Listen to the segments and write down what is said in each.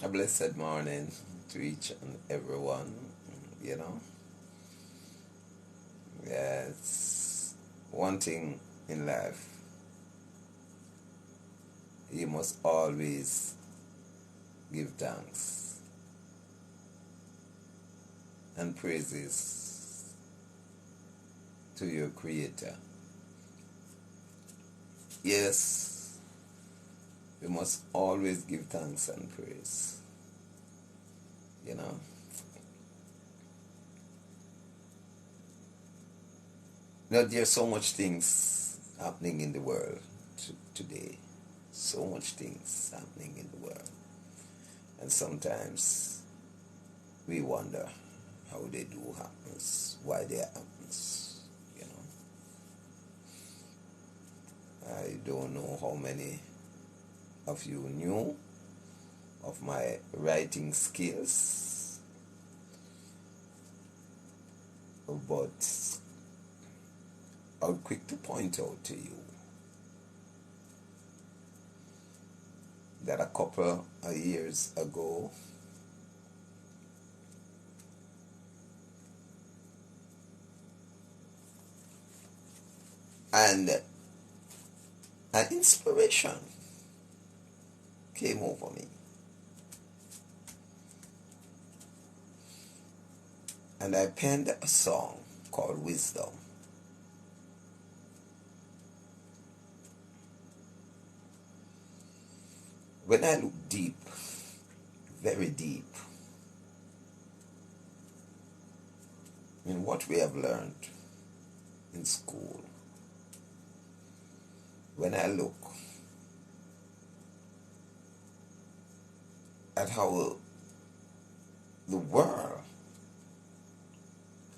A blessed morning to each and everyone. You know, yes, one thing in life, you must always give thanks and praises to your Creator. Yes, we must always give thanks and praise. You know, there's so much things happening in the world today. So much things happening in the world. And sometimes we wonder how they do happens, why they happens, you know. I don't know how many of you knew of my writing skills, but I'm quick to point out to you that a couple of years ago, and an inspiration came over me. And I penned a song called Wisdom. When I look deep, very deep, in what we have learned in school, when I look at how the world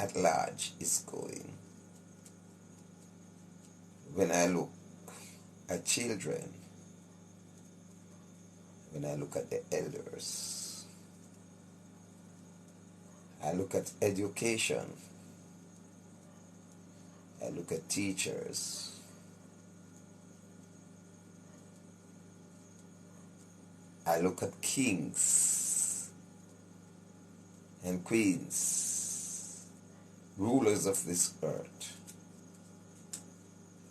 at large is going, when I look at children, when I look at the elders, I look at education, I look at teachers, I look at kings and queens, rulers of this earth,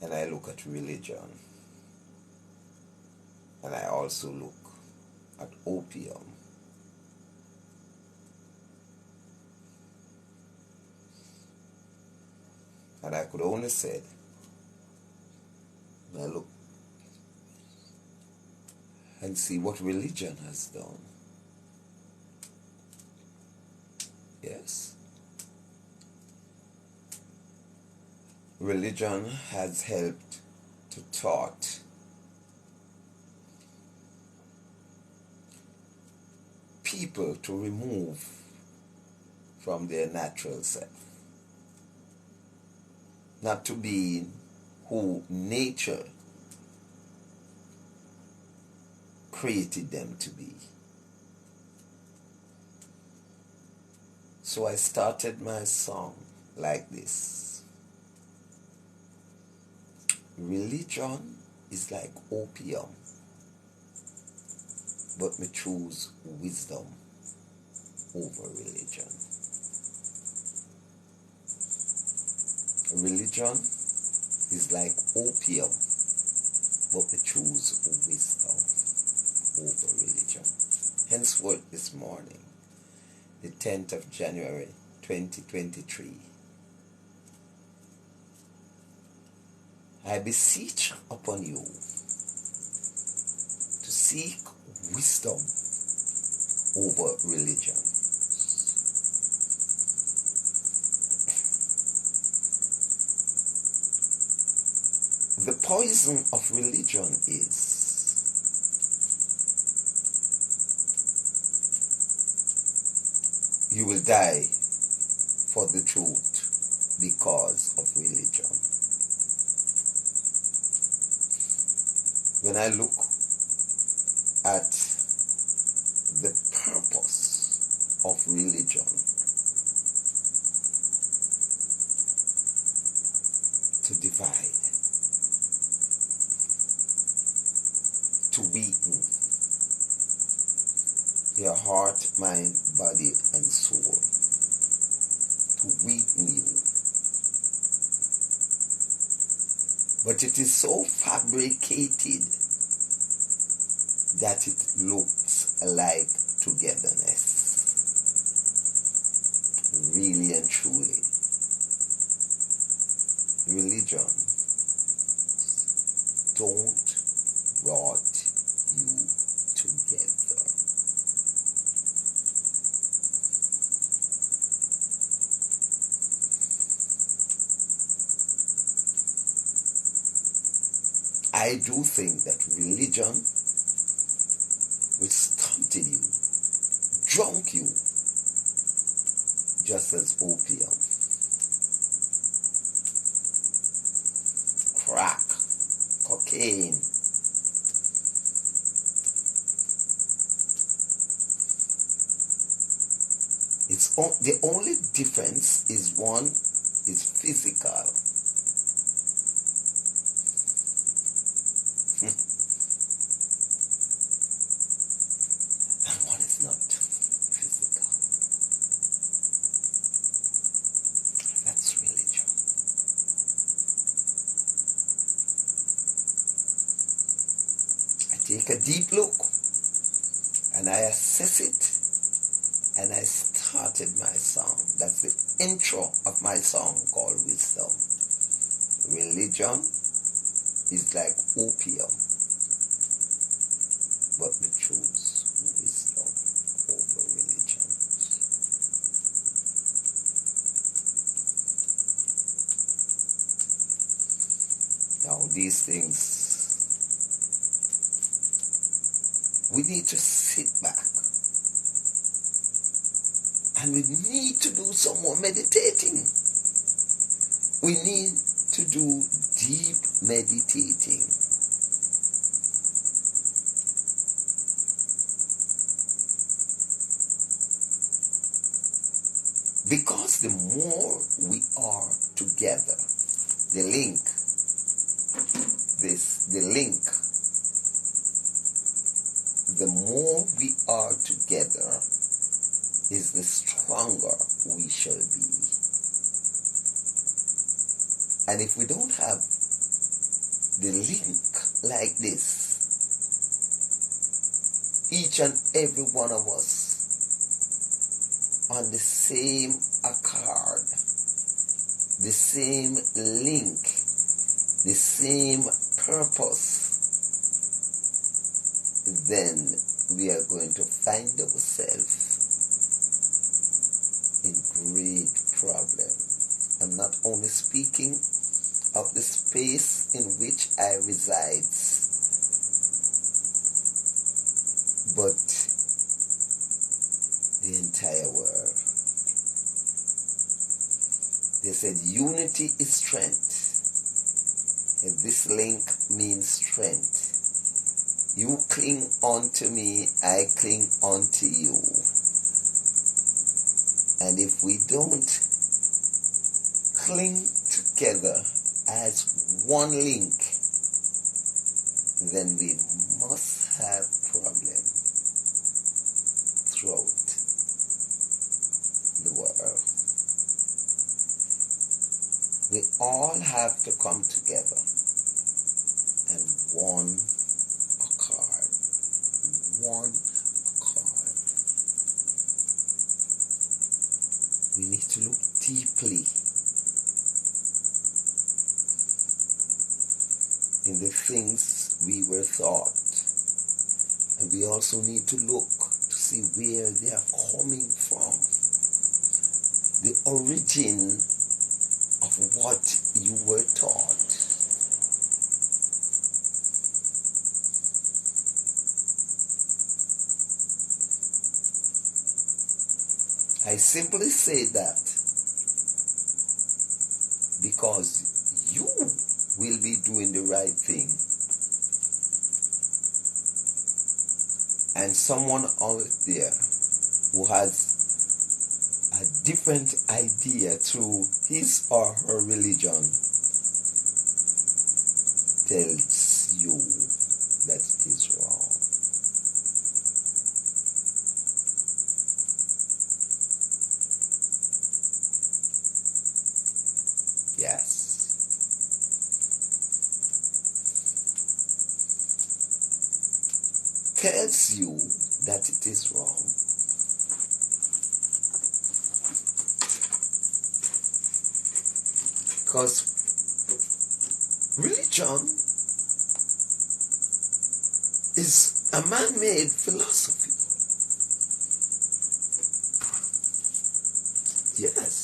and I look at religion, and I also look at opium. And I could only say, now look and see what religion has done. Yes. Religion has helped to taught people to remove from their natural self, not to be who nature created them to be. So I started my song like this. Religion is like opium, but me choose wisdom over religion. Religion is like opium, but we choose wisdom over religion. Henceforth this morning, the 10th of January 2023, I beseech upon you to seek wisdom over religion. The poison of religion is you will die for the truth because of religion. When I look at the purpose of religion, to divide, to weaken the mind, body, and soul to weaken you. But it is so fabricated that it looks like togetherness. Really and truly, religion don't brought you together. I do think that religion will stunted you, drunk you, just as opium, crack, cocaine, the only difference is one is physical. And one is not physical. That's religion. I take a deep look and I assess it and I started my song. That's the intro of my song called Wisdom. Religion is like opium, but we choose wisdom over religion. Now these things, we need to sit back and we need to do some more meditating. We need to do deep meditating. Because the more we are together, the link, the more we are together is the stronger we shall be. And if we don't have the link like this, each and every one of us on the same accord, the same link, the same purpose, then we are going to find ourselves in great problem. I'm not only speaking of the space in which I reside, but the entire world. They said unity is strength. And this link means strength. You cling onto me, I cling onto you. And if we don't cling together as one link, then we must have problem throughout the world. We all have to come together and one accord. We need to look deeply in the things we were taught. And we also need to look to see where they are coming from. The origin of what you were taught. I simply say that because you will be doing the right thing and someone out there who has a different idea through his or her religion tells you that it is wrong. tells you that it is wrong. Because religion is a man-made philosophy. Yes.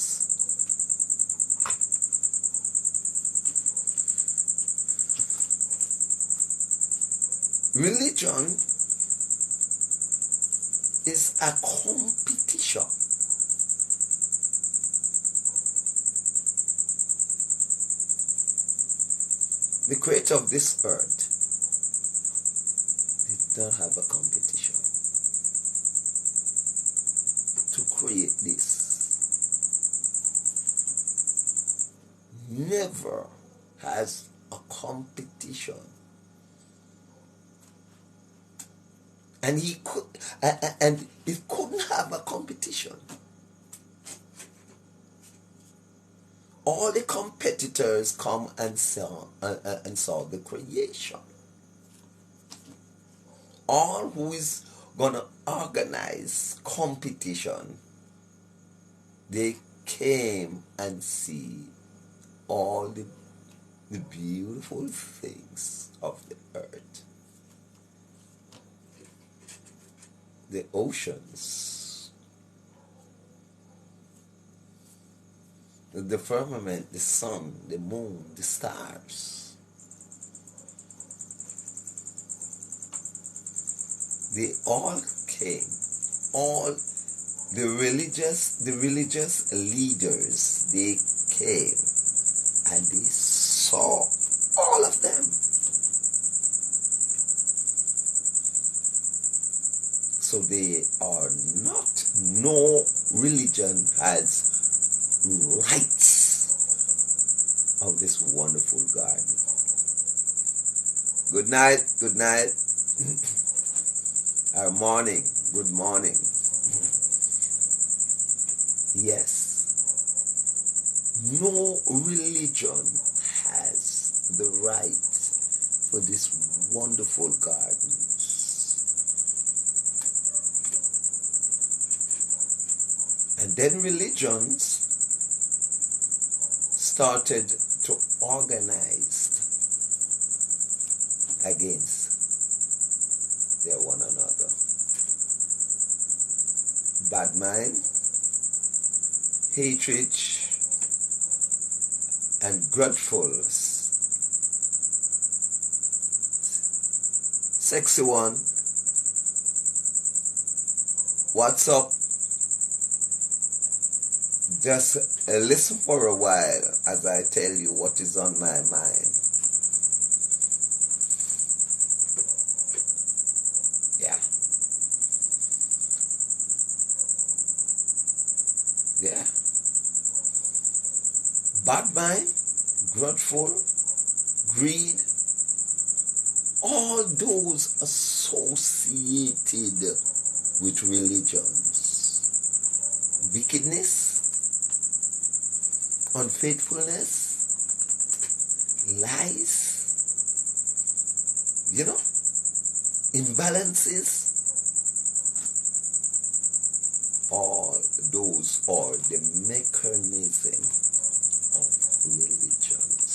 Religion is a competition. The creator of this earth did not have a competition to create this. Never has a competition. And it couldn't have a competition. All the competitors come and saw the creation. All who is gonna organize competition, they came and see all the beautiful things of the earth. The oceans, the firmament, the sun, the moon, the stars. They all came. All the religious leaders, they came and they saw all of them. So they are not, no religion has rights of this wonderful garden. Good night, good night. Our morning, good morning. Yes. No religion has the right for this wonderful garden. And then religions started to organize against their one another. Bad mind, hatred, and grudgefulness. Sexy one, what's up? Just listen for a while as I tell you what is on my mind. Yeah. Yeah. Bad mind, grudgeful, greed, all those associated with religions. Wickedness, unfaithfulness, lies, imbalances, all those are the mechanism of religions.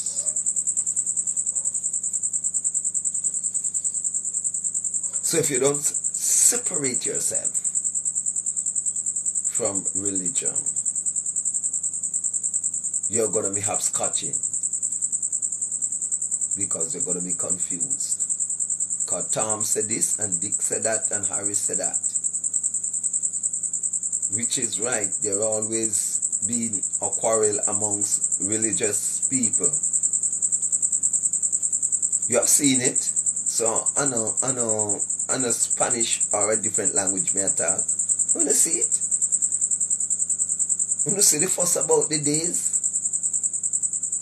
So if you don't separate yourself from religion, you're going to be hopscotching because you're going to be confused. Because Tom said this and Dick said that and Harry said that. Which is right. There always been a quarrel amongst religious people. You have seen it. So I know Spanish or a different language may talk. When you see it. When you see the fuss about the days.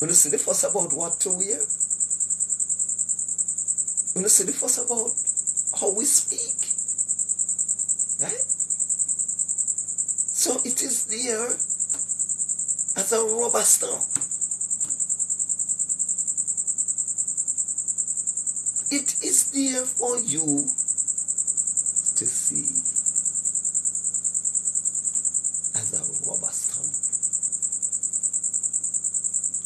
When you see the fuss about what to wear. When you see the fuss about how we speak. Right? So it is there as a rubber stamp. It is there for you to see as a rubber stamp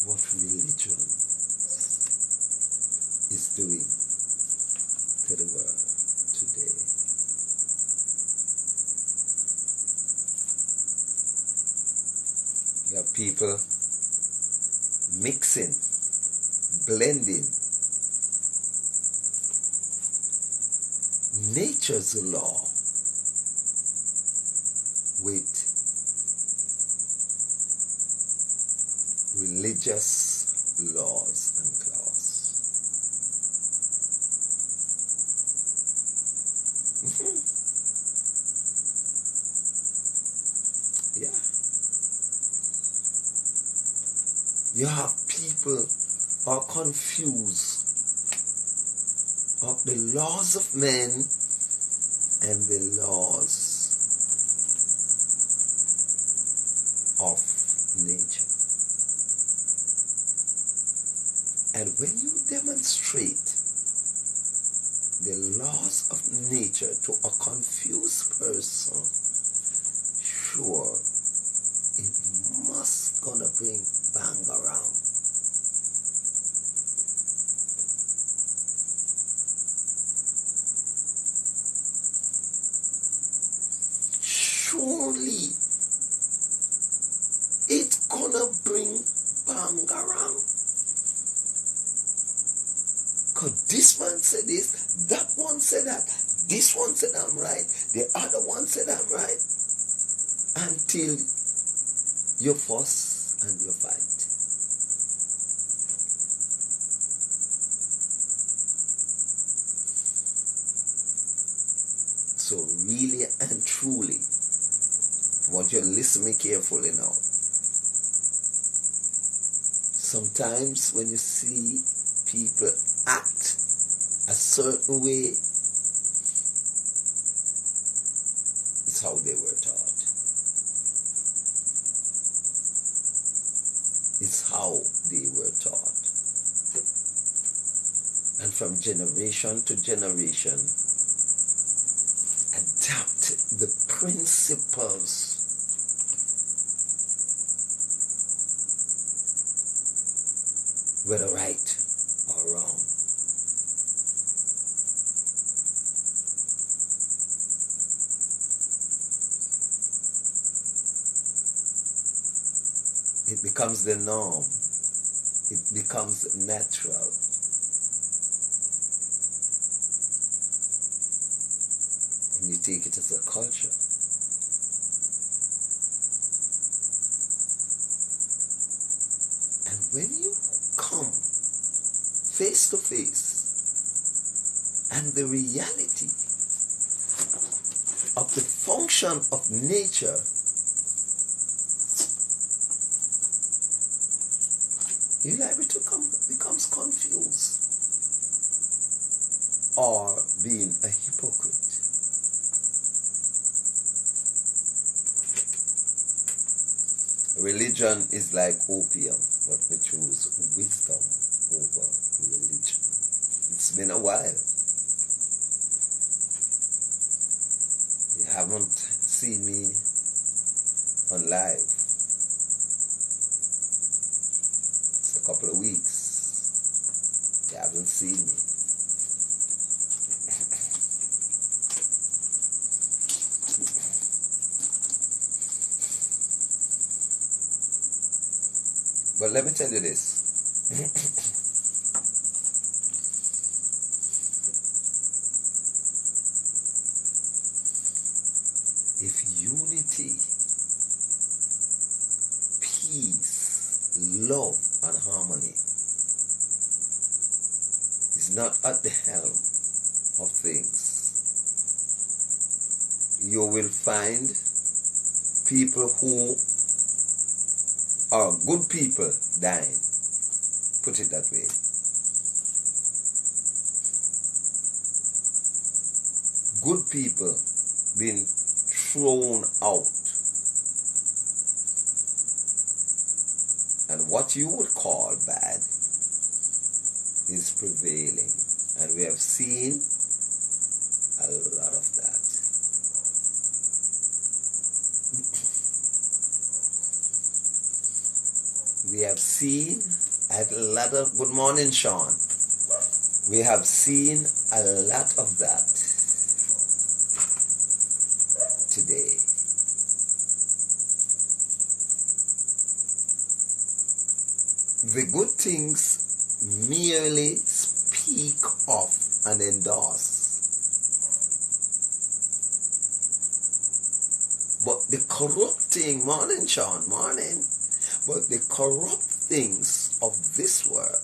what religion is doing to the world today. You have people mixing, blending nature's law with religious laws and clause. Yeah. You have people who are confused of the laws of men and the laws of nature. And when you demonstrate the laws of nature to a confused person, sure, it must gonna bring bang around. Surely it's gonna bring bang around. Because this man said this, that one said that, this one said I'm right, the other one said I'm right, until you fuss and you fight. So really and truly, I want you to listen to me carefully now. Sometimes when you see people act a certain way, it's how they were taught. It's how they were taught. And from generation to generation, adapt the principles whether right or wrong. It becomes the norm. It becomes natural. And you take it as a culture. And when you come face to face and the reality of the function of nature, you're liable to becomes confused or being a hypocrite. Religion is like opium, but we choose wisdom over religion. It's been a while. You haven't seen me on live. It's a couple of weeks. You haven't seen me. But let me tell you this. If unity, peace, love, and harmony is not at the helm of things, you will find people who are good people dying. Put it that way. Good people being thrown out. And what you would call bad is prevailing. And we have seen a lot of that. battle. Good morning, Sean. We have seen a lot of that today. The good things merely speak of and endorse. But the corrupting, morning Sean, morning, but the corrupt things of this world,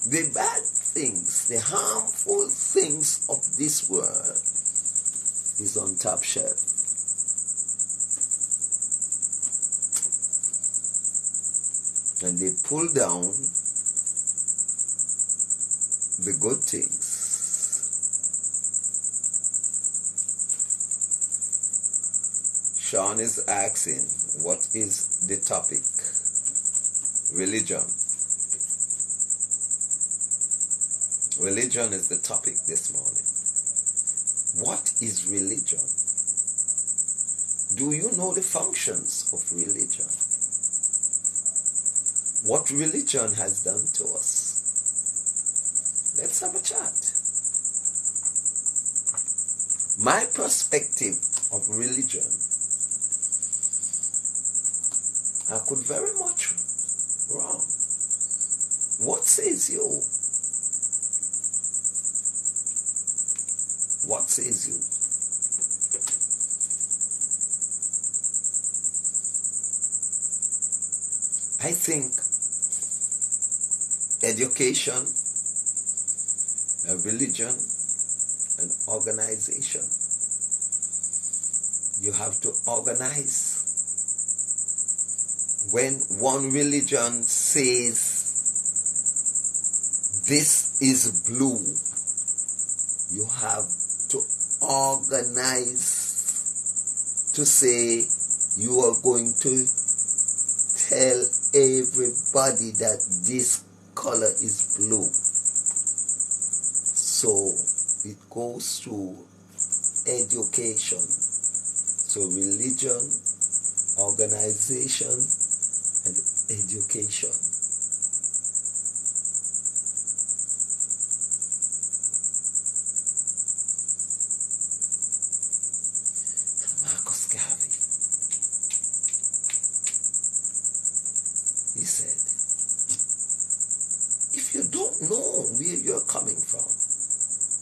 the bad things, the harmful things of this world is on top shelf. And they pull down the good things. Sean is asking, what is the topic? Religion. Religion is the topic this morning. What is religion? Do you know the functions of religion? What religion has done to us? Let's have a chat. My perspective of religion, I could very much wrong. What says you? What says you? I think education, a religion, an organization. You have to organize. When one religion says this is blue, you have to organize to say you are going to tell everybody that this color is blue. So it goes through education. So religion, organization, and education. And Marcus Garvey, he said, if you don't know where you're coming from,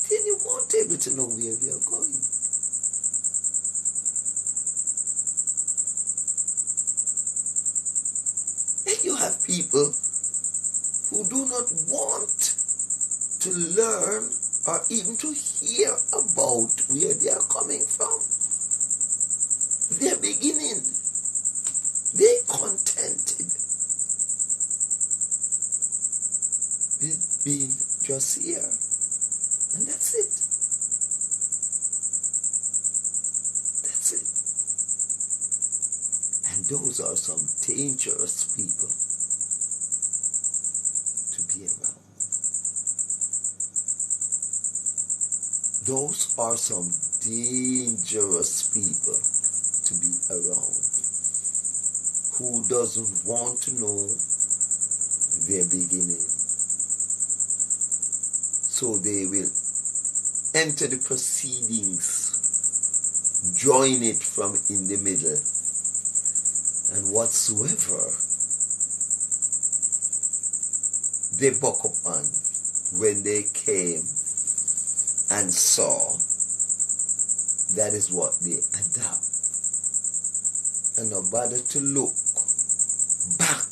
then you won't be able to know where you're going. And you have people who do not want to learn or even to hear about where they are coming from. Their beginning. They're contented with being just here. And that's it. That's it. And those are some dangerous people to be around. Those are some dangerous people to be around. Who doesn't want to know their beginning? So they will enter the proceedings, join it from in the middle, and whatsoever they buck up on when they came and saw, that is what they adapt. And no bother to look back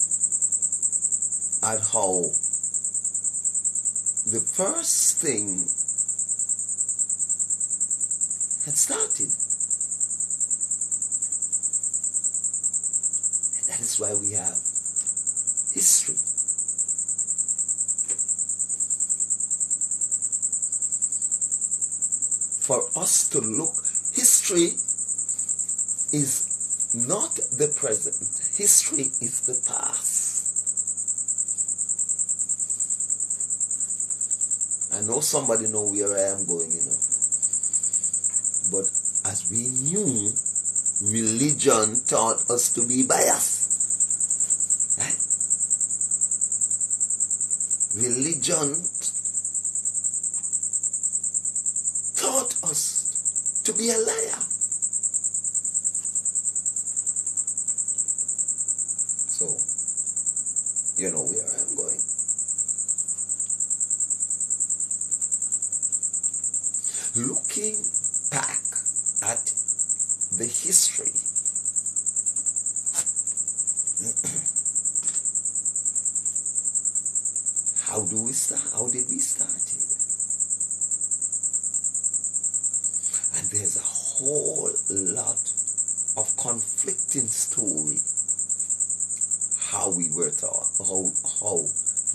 at how the first thing had started. And that is why we have history. For us to look, history is not the present. History is the past. I know somebody know where I am going, But as we knew, religion taught us to be biased. Right? religion taught us to be a liar. So, you know where I'm going. Looking back at the history, how did we start it? And there's a whole lot of conflicting story how we were taught, how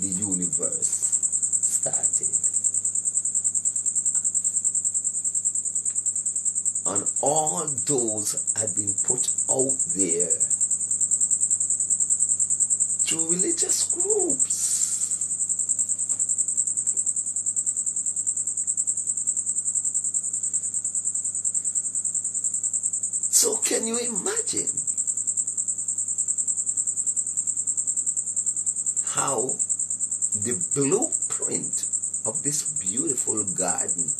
the universe started. And all those had been put out there through religious groups. So can you imagine how the blueprint of this beautiful garden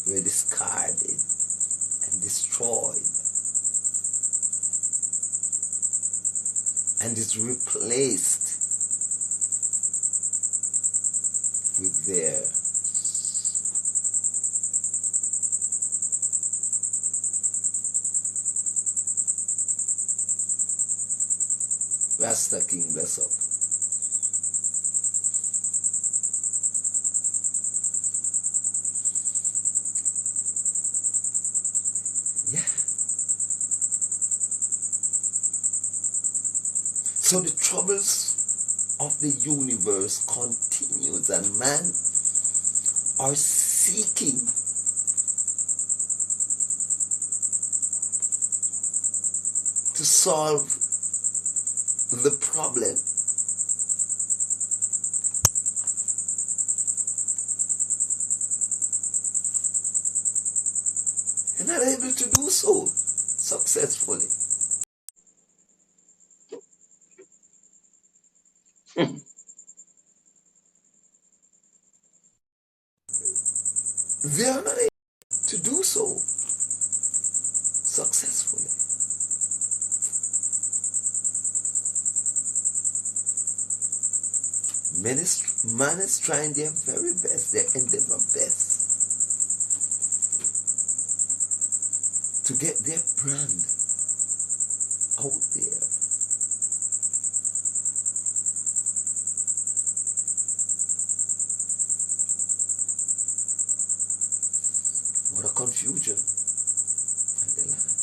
were discarded and destroyed and is replaced with their Rasta King bless up. Yeah. So the troubles of the universe continues, and man are seeking to solve the problem. And not able to do so successfully. They are not able to do so successfully. Man is trying their very best, their endeavor best, to get their brand out there. What a confusion in the land.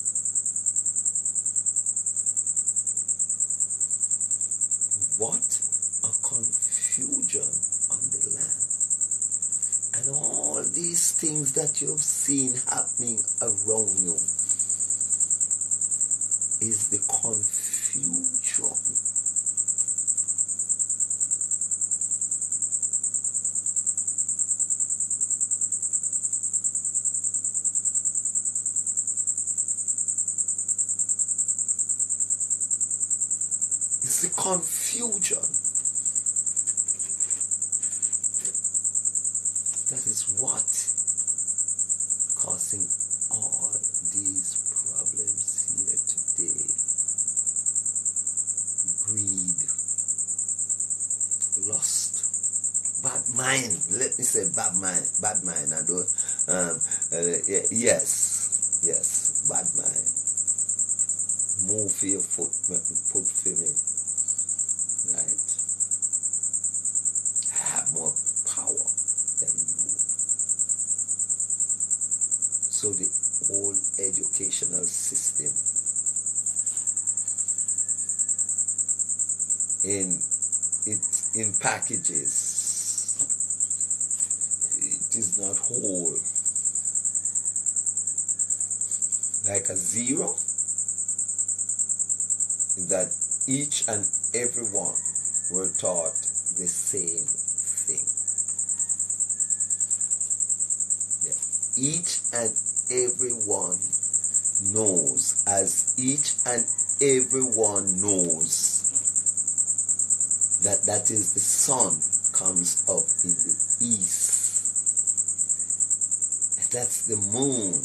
What a confusion on the land. And all these things that you've seen happening around you is the confusion. It's the confusion that is what causing all these problems here today. Greed, lust, bad mind. Let me say bad mind. I don't. Yes, bad mind. Move for your foot, put for me. Right? I have more power than you. So the whole educational system in packages, it is not whole. Like a zero, that each and every one were taught the same thing. Yeah. Each and every one knows, as each and every one knows that is the sun comes up in the east. And that's the moon.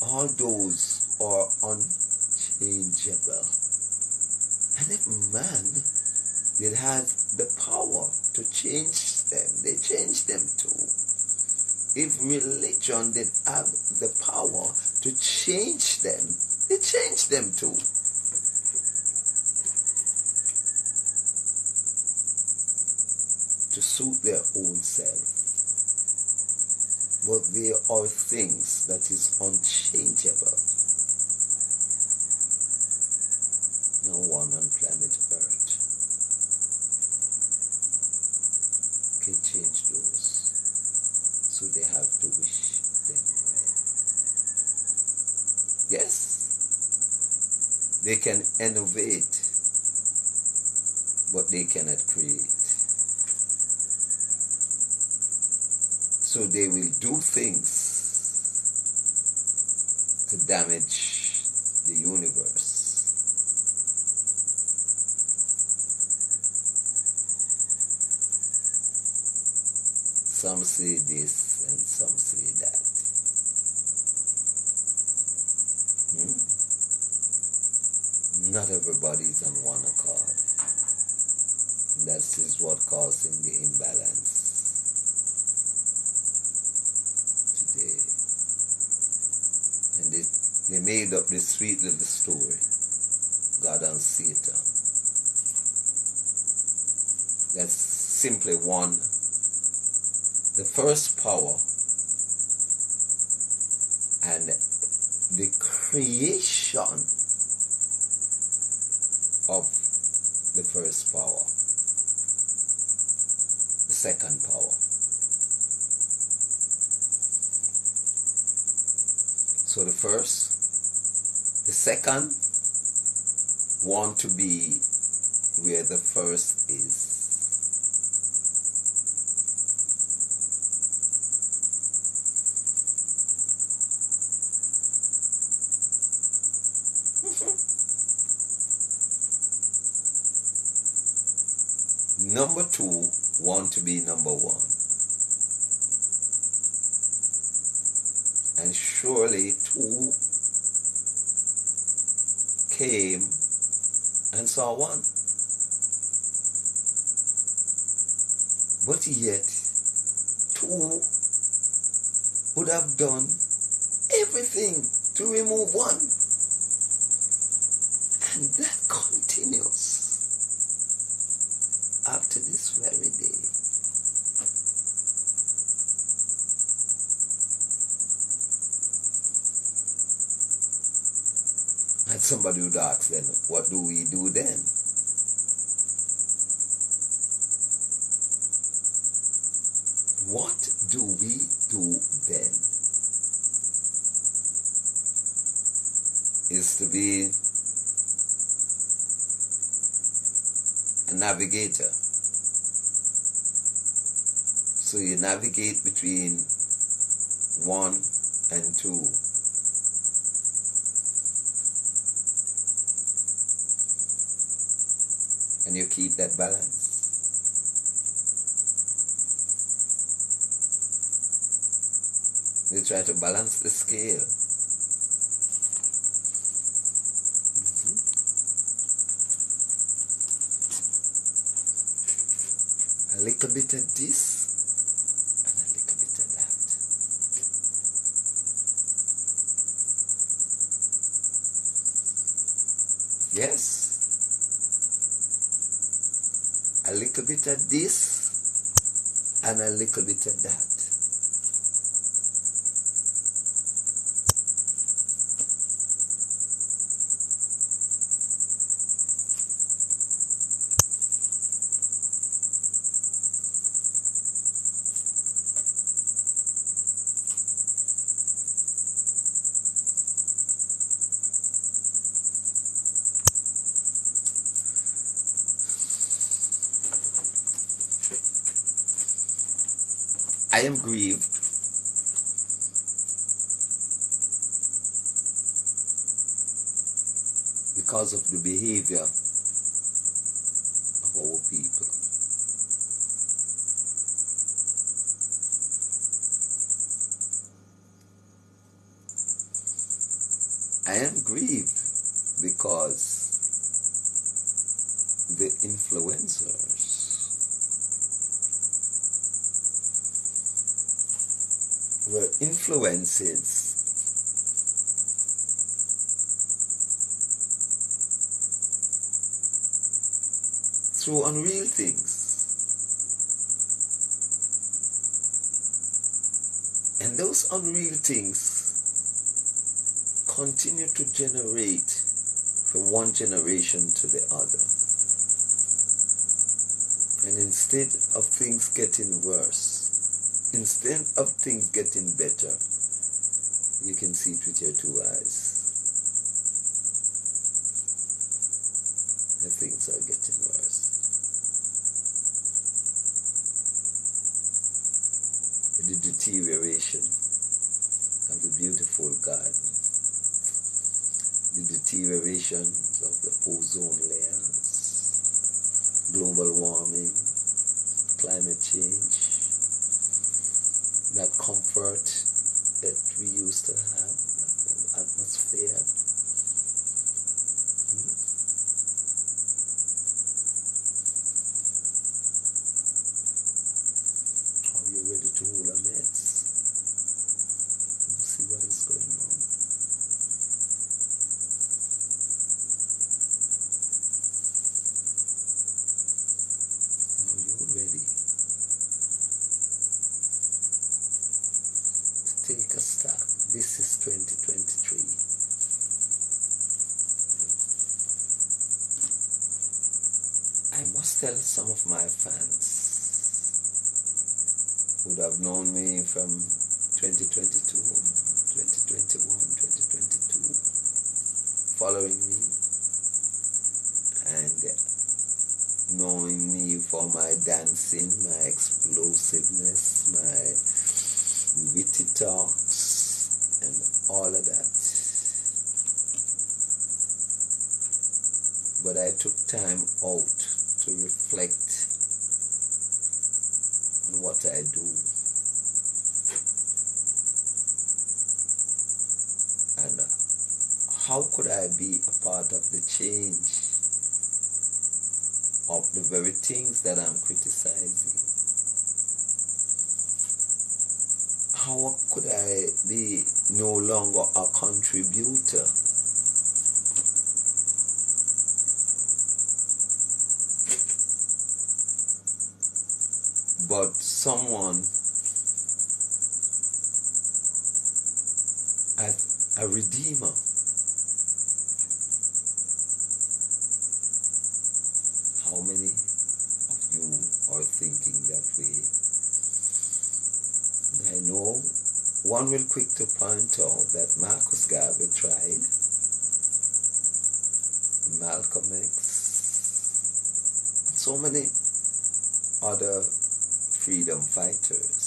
All those are unchangeable. And if man did have the power to change them, they change them too. If religion did have the power to change them, they change them too. To suit their own self. But there are things that is unchangeable. No one on planet Earth can change those. So they have to wish them well. Yes, they can innovate, but they cannot create. So they will do things to damage the universe. Some say this and some say that. Not everybody is on one accord. That is what causing the imbalance today. And they made up this sweet little story, God and Satan. That's simply one. The first power and the creation of the first power, the second power. So the first, the second want to be where the first is. Number two want to be number one. And surely two came and saw one. But yet two would have done everything to remove one. And that continues up to this very day. And somebody would ask then, what do we do then? What do we do then? Is to be a navigator. So you navigate between 1 and 2. And you keep that balance. You try to balance the scale. A little bit of this and a little bit of that. Yes. A little bit of this and a little bit of that. I am grieved because of the behavior our people. I am grieved because the influencers were influencing through unreal things. And those unreal things continue to generate from one generation to the other. And instead of things getting worse, instead of things getting better, you can see it with your two eyes. The things are getting worse. The deterioration of the beautiful garden, the deterioration of the ozone layers, global warming, climate change, that comfort that we used to have, that atmosphere. Are you ready to hold a meds? See what is going on. Are you ready to take a step? This is 2023. I must tell some of my fans who would have known me from 2022, 2021, 2022, following me and knowing me for my dancing, my explosiveness, my witty talks, and all of that. But I took time out to reflect on what I do. And how could I be a part of the change of the very things that I'm criticizing? How could I be no longer a contributor? But someone as a redeemer. How many of you are thinking that way? I know one will quick to point out that Marcus Garvey tried, Malcolm X, so many other freedom fighters.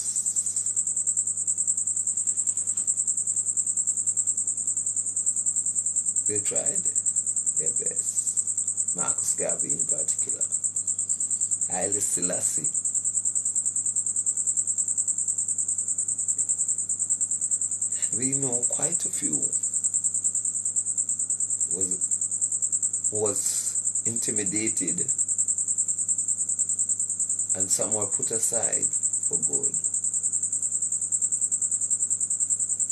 They tried their best. Marcus Garvey in particular. Haile Selassie. We know quite a few was intimidated and some were put aside for good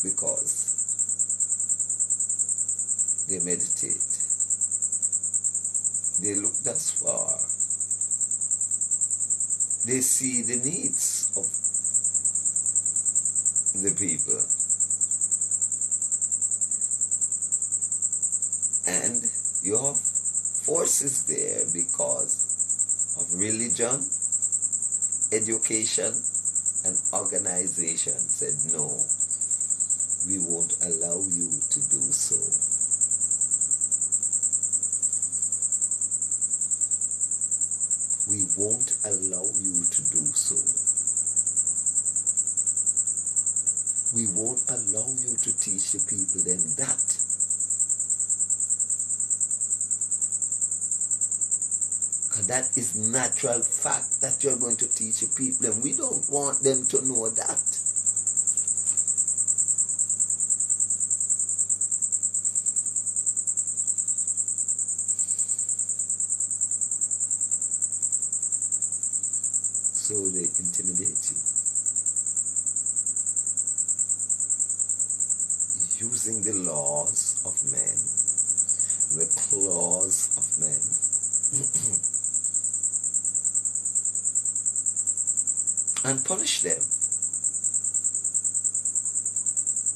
because they meditate. They look thus far. They see the needs of the people. And you have forces there because of religion, education, and organization said, no, we won't allow you to do so. We won't allow you to do so. We won't allow you to teach the people then that can And that is natural fact that you're going to teach the people, and we don't want them to know that. So they intimidate you, using the laws of men, the claws of men. And punish them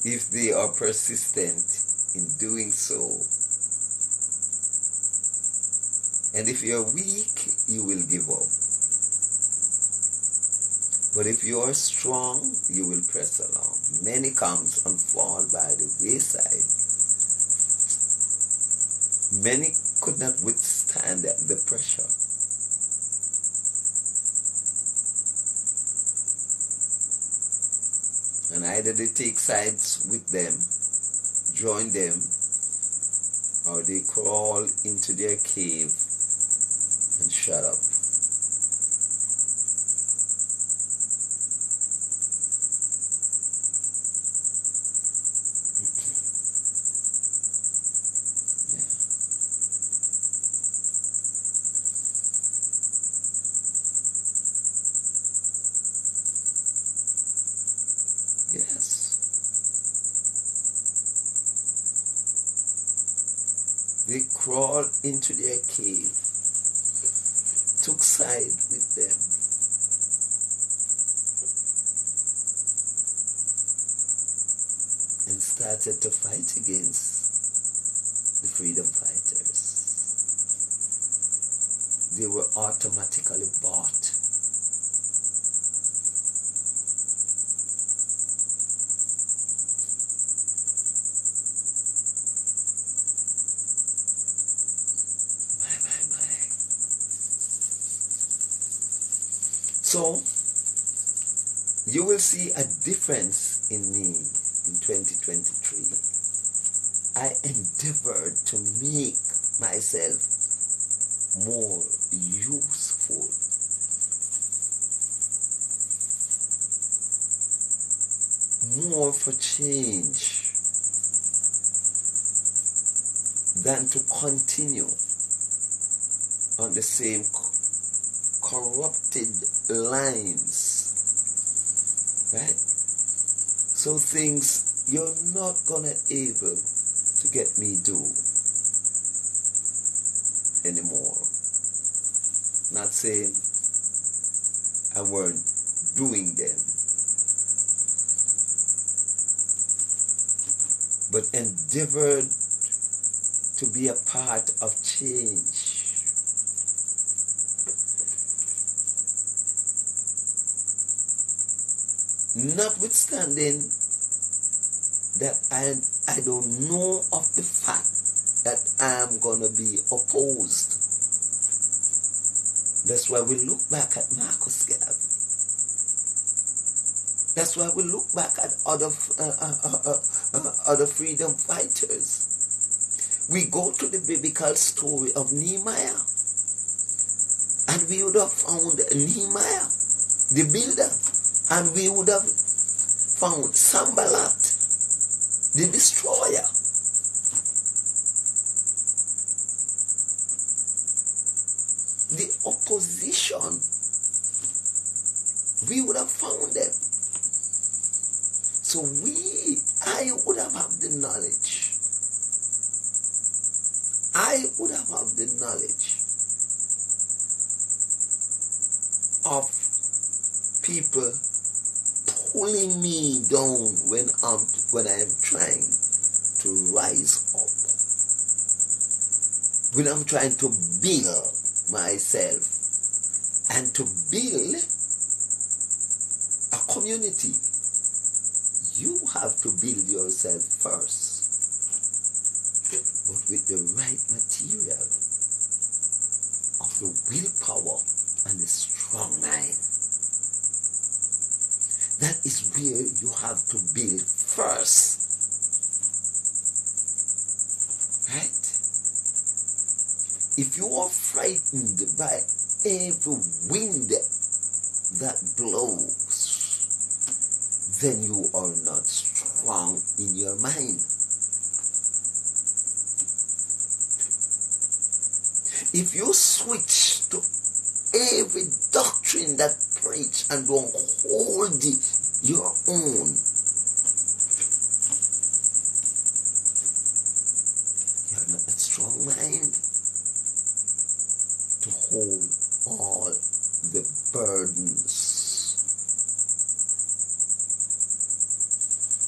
if they are persistent in doing so. And if you're weak, you will give up. But if you are strong, you will press along. Many comes and fall by the wayside. Many could not withstand the pressure. And either they take sides with them, join them, or they crawl into their cave and shut up. Yes. They crawled into their cave, took side with them, and started to fight against the freedom fighters. They were automatically bought. So, you will see a difference in me in 2023. I endeavored to make myself more useful. More for change than to continue on the same corrupted lines, right? So things you're not gonna able to get me do anymore. Not saying I weren't doing them, but endeavored to be a part of change. Notwithstanding that I don't know of the fact that I'm going to be opposed. That's why we look back at Marcus Garvey. That's why we look back at other freedom fighters. We go to the biblical story of Nehemiah, and we would have found Nehemiah, the builder. And we would have found Sanballat, the destroyer. The opposition, we would have found them. So I would have had the knowledge. I would have had the knowledge of people pulling me down when I am trying to rise up, when I'm trying to build myself and to build a community. You have to build yourself first, but with the right material of the willpower and the strong mind. That is where you have to build first. Right? If you are frightened by every wind that blows, then you are not strong in your mind. If you switch to every doctrine that preach and don't hold your own, you're not a strong mind to hold all the burdens.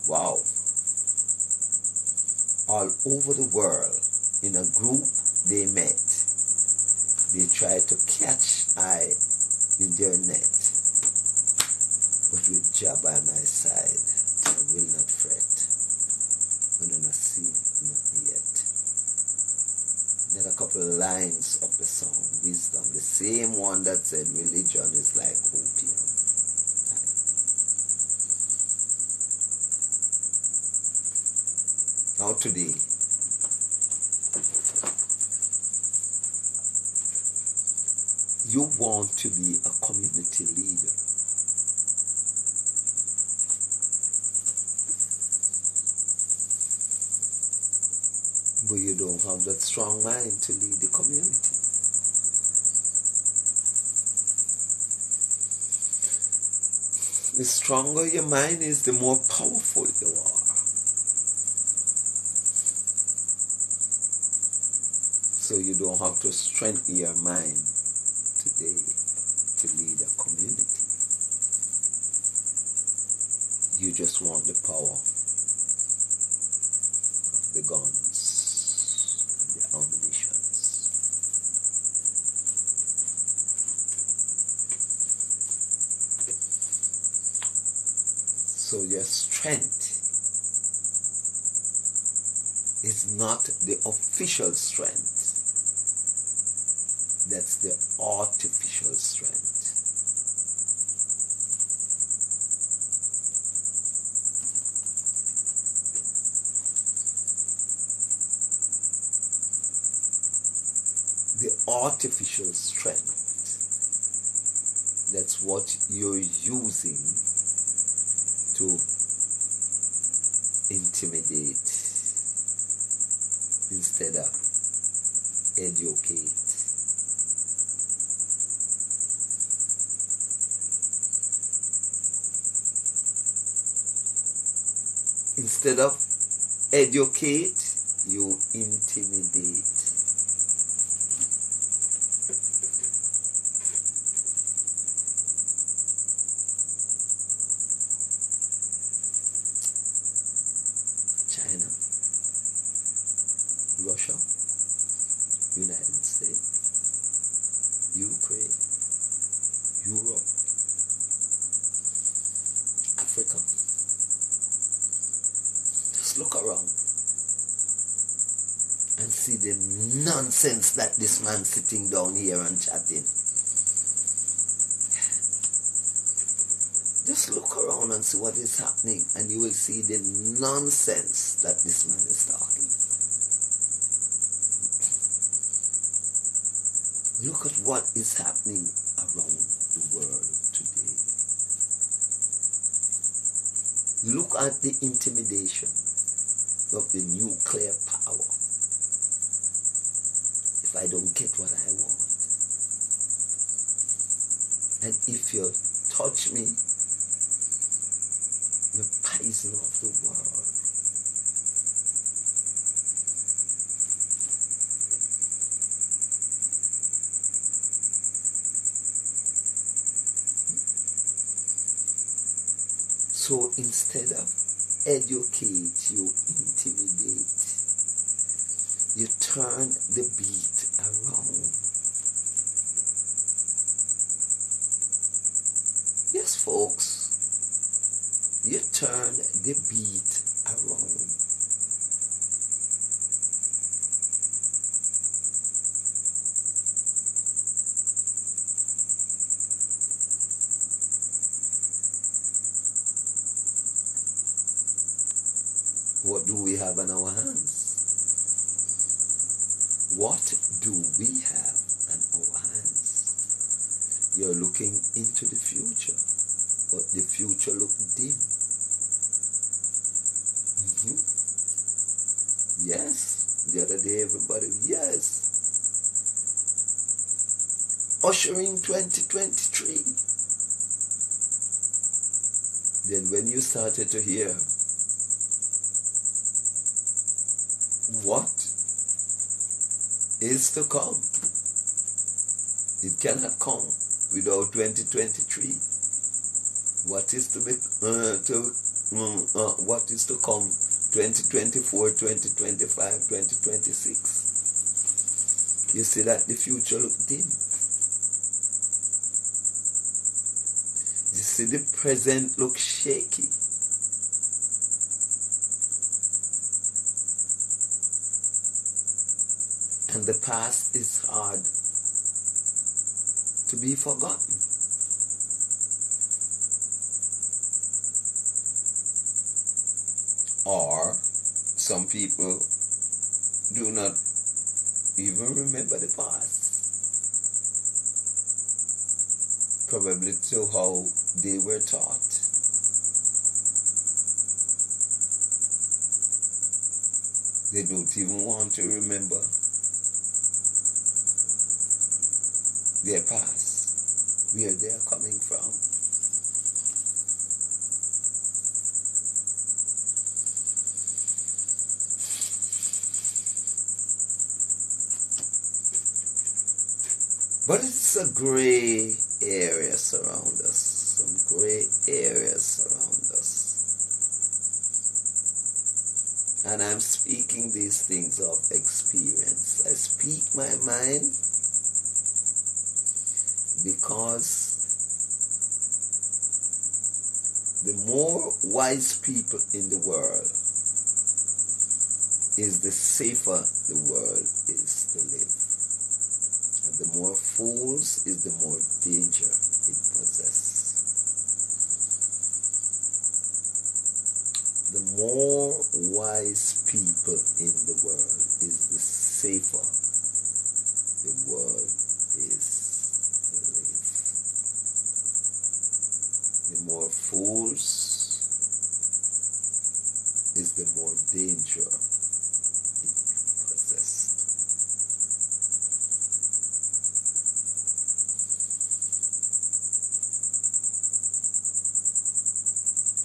Wow. All over the world, in a group they met, they tried to catch I in their net, but with Jah by my side, I will not fret, when I not see nothing yet. Then a couple of lines of the song, Wisdom, the same one that said religion is like opium. Now today, you want to be a community leader. But you don't have that strong mind to lead the community. The stronger your mind is, the more powerful you are. So you don't have to strengthen your mind today to lead a community. You just want the power of the guns and the ammunitions. So your strength is not the official strength. That's the artificial strength. The artificial strength, that's what you're using to intimidate instead of educate. Instead of educate, you intimidate. China, Russia, United States, Ukraine, Europe, Africa. Just look around and see the nonsense that this man sitting down here and chatting. Just look around and see what is happening, and you will see the nonsense that this man is talking. Look at what is happening around the world today. Look at the intimidation of the nuclear power. If I don't get what I want, and if you touch me, the poison of the world. So instead of educate, you intimidate. You turn the beat around. Yes, folks. You turn the beat around. What do we have in our hands? What do we have in our hands? You're looking into the future, but the future look dim. Yes, the other day everybody, yes, ushering 2023. Then when you started to hear what is to come, it cannot come without 2023. What is to be what is to come 2024, 2025, 2026. You see that the future look dim. You see the present look shaky. And the past is hard to be forgotten. Or some people do not even remember the past. Probably to how they were taught. They don't even want to remember their past, where they are coming from. But it's a gray area surround us. Some gray areas surround us. And I'm speaking these things of experience. I speak my mind because the more wise people in the world is, the safer the world is to live. And the more fools is, the more danger it possesses. The more wise people in the world is, the safer the world is to live. The more fools is, the more danger it possesses.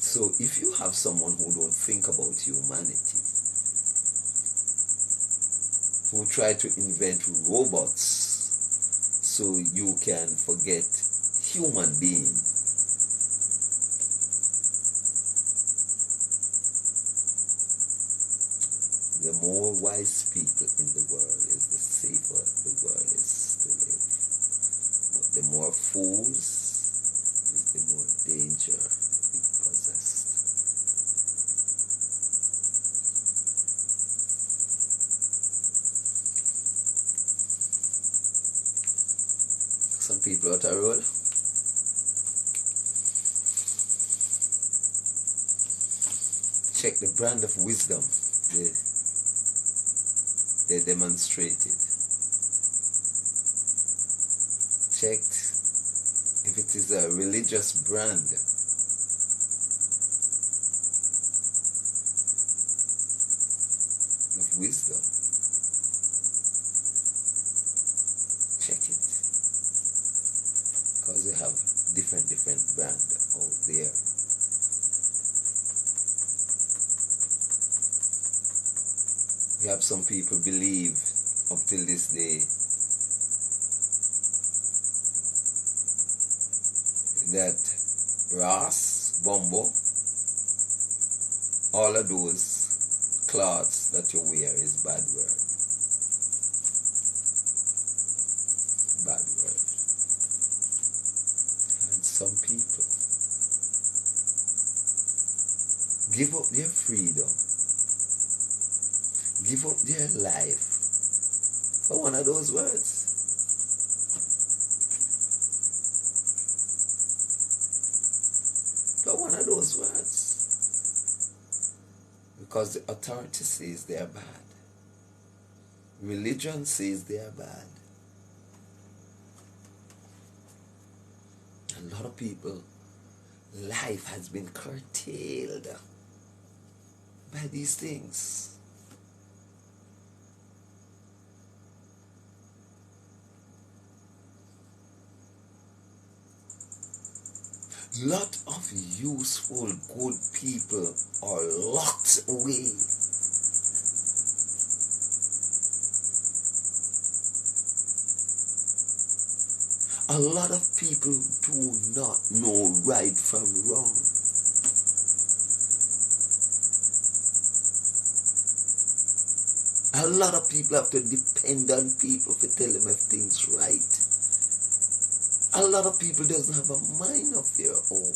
So if you have someone who don't think about humanity, who try to invent robots so you can forget human beings, the more wise people in the world is, the safer the world is to live. But the more fools is, the more danger it possesses. Some people out the road, check the brand of wisdom they demonstrated. Checked if it is a religious brand. Of wisdom. Check it. Because we have different brand out there. We have some people believe up till this day that Ross, Bumbo, all of those clothes that you wear is bad word. Bad word. And some people give up their freedom, give up their life for one of those words. For one of those words. Because the authority says they are bad. Religion says they are bad. A lot of people, life has been curtailed by these things. Lot of useful, good people are locked away. A lot of people do not know right from wrong. A lot of people have to depend on people to tell them if things right. A lot of people doesn't have a mind of their own.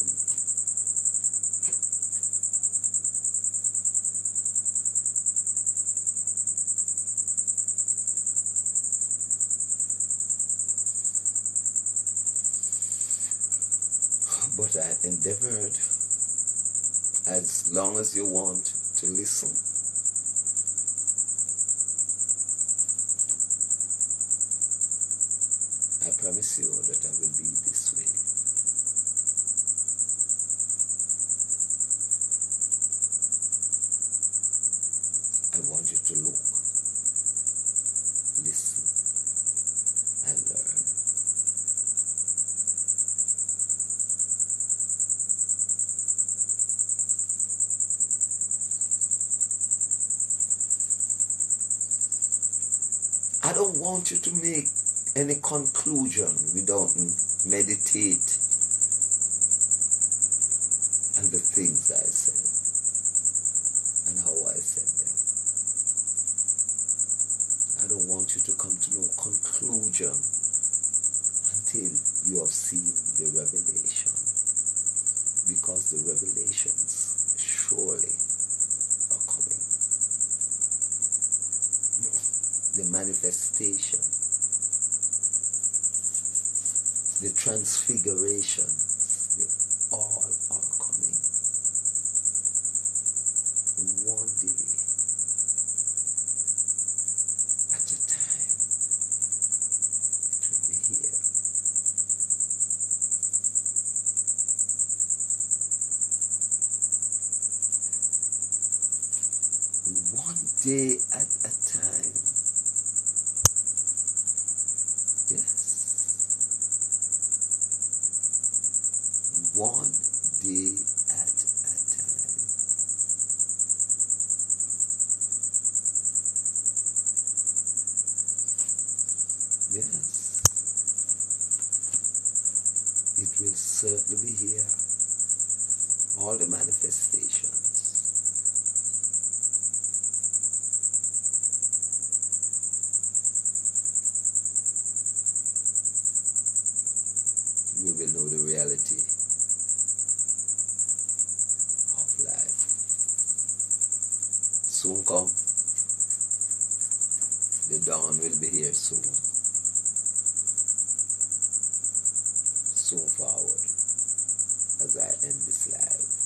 But I endeavored, as long as you want to listen, I promise you that I will be this way. I want you to look, listen, and learn. I don't want you to make any conclusion without meditate on the things I said and how I said them. I don't want you to come to no conclusion until you have seen the revelation, because the revelations surely are coming. The manifestation, the transfiguration, they all are coming. One day at a time, it will be here. One day at a time. Yes. One day at a time. Yes. It will certainly be here. All the manifestations. We will know the reality of life. Soon come. The dawn will be here soon. Soon forward as I end this live.